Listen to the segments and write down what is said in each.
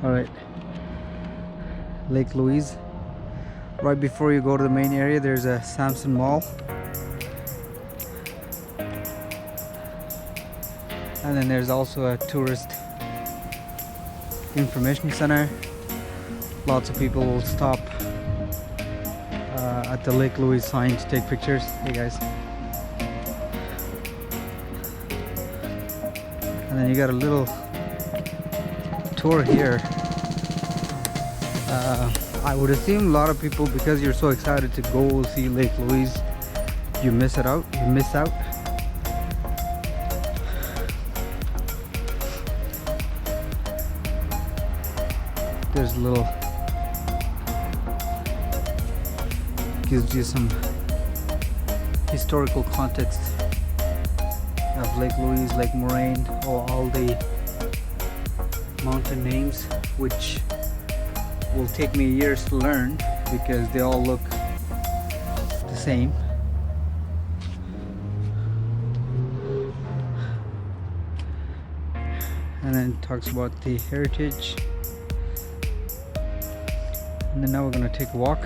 All right, Lake Louise. Right before you go to the main area, there's a Samson Mall. And then there's also a tourist information center. Lots of people will stop at the Lake Louise sign to take pictures. Hey guys. And then you got a little tour here. I would assume a lot of people, because you're so excited to go see Lake Louise, you miss out. There's a little, gives you some historical context of Lake Louise, Lake Moraine, all the mountain names, which will take me years to learn because they all look the same. And then it talks about the heritage. And then now we're going to take a walk.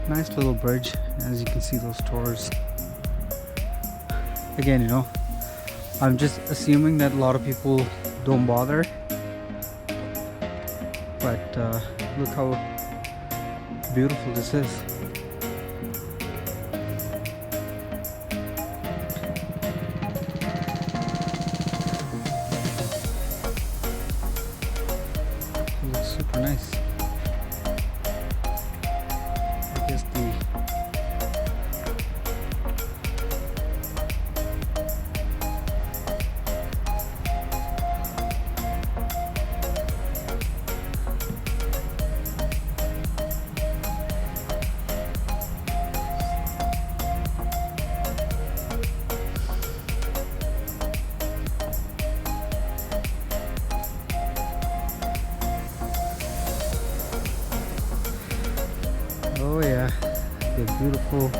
Nice little bridge, as you can see those stores. Again, I'm just assuming that a lot of people don't bother, but look how beautiful this is. It looks super nice. I guess oh yeah, they're beautiful.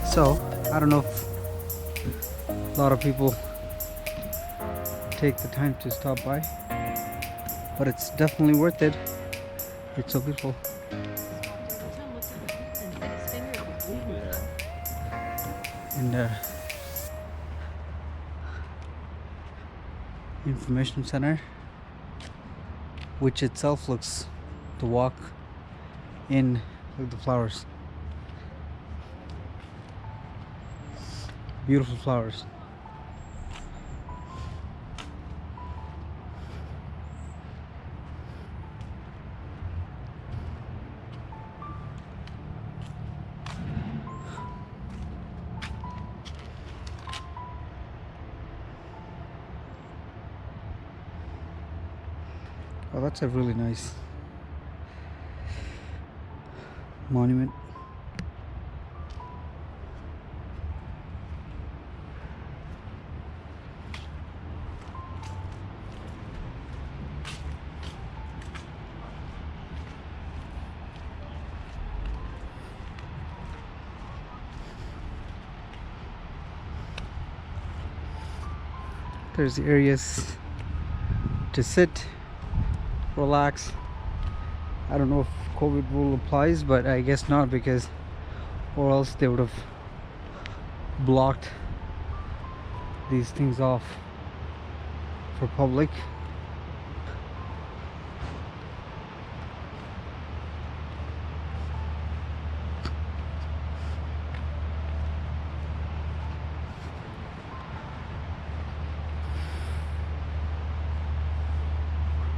So, I don't know if a lot of people take the time to stop by, but it's definitely worth it. It's so beautiful. And information center, which itself looks to walk in. Look at the flowers, beautiful flowers. Oh, that's a really nice monument. There's areas to sit, relax. I don't know if COVID rule applies, but I guess not, because or else they would have blocked these things off for public.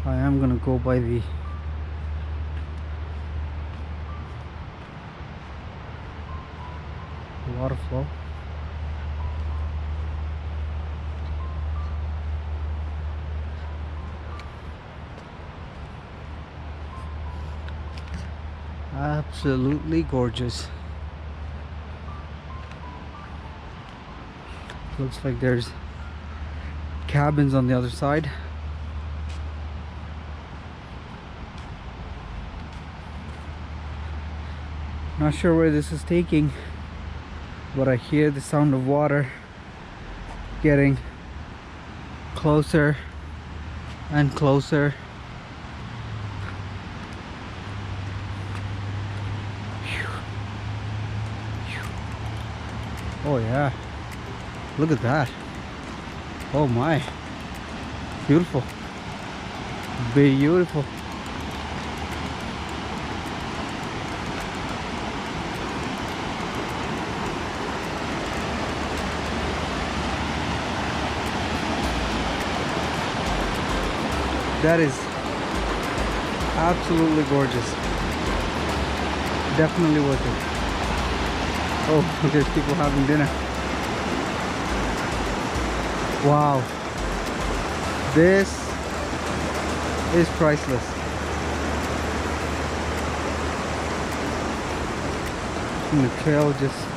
I am gonna go by the water flow. Absolutely gorgeous. Looks like there's cabins on the other side. Not sure where this is taking, but I hear the sound of water getting closer and closer. Oh yeah, look at that. Oh my, beautiful, beautiful. That is absolutely gorgeous. Definitely worth it. Oh, there's people having dinner. Wow. This is priceless. And the trail just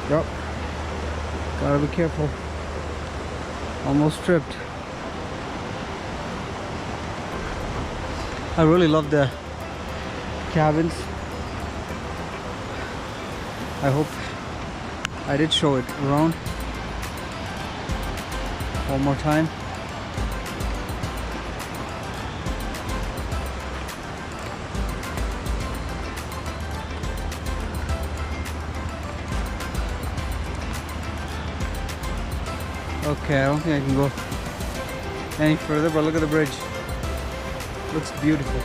yep. Gotta be careful. Almost tripped. I really love the cabins. I hope I did show it around one more time. Okay, I don't think I can go any further, but look at the bridge. Looks beautiful.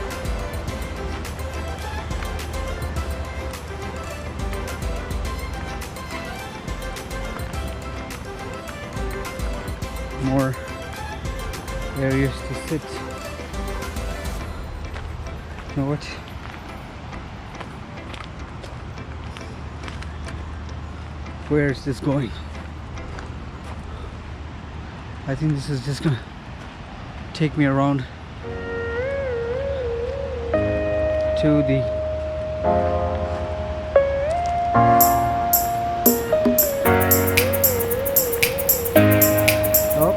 More areas to sit. You know what? Where is this going? I think this is just gonna take me around to the oh,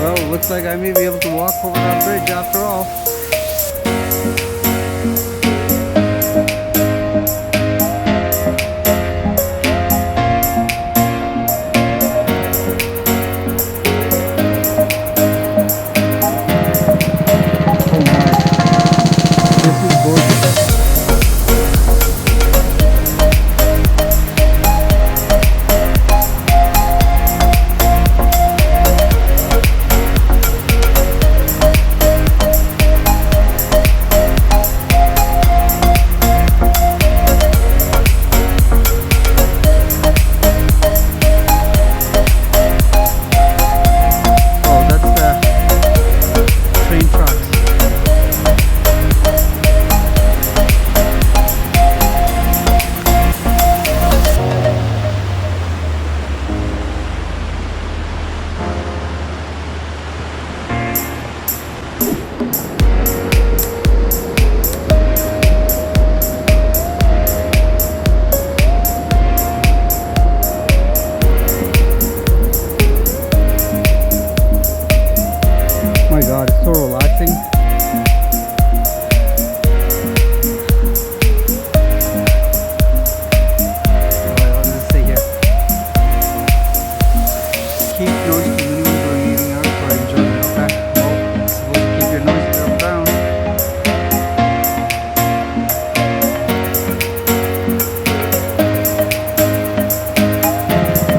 well, looks like I may be able to walk over that bridge after all. So relaxing. Alright, what does it say here? Keep noise to minimum when leaving out for enjoyment. Okay. Well, it's supposed to keep your noise level down.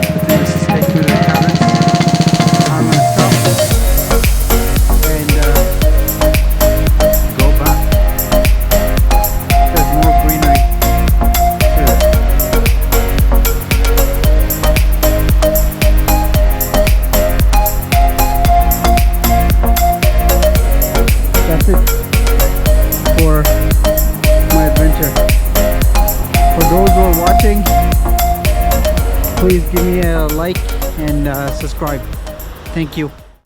I think this is take me to the cabins. I'm gonna stop. For my adventure. For those who are watching, please give me a like and subscribe. Thank you.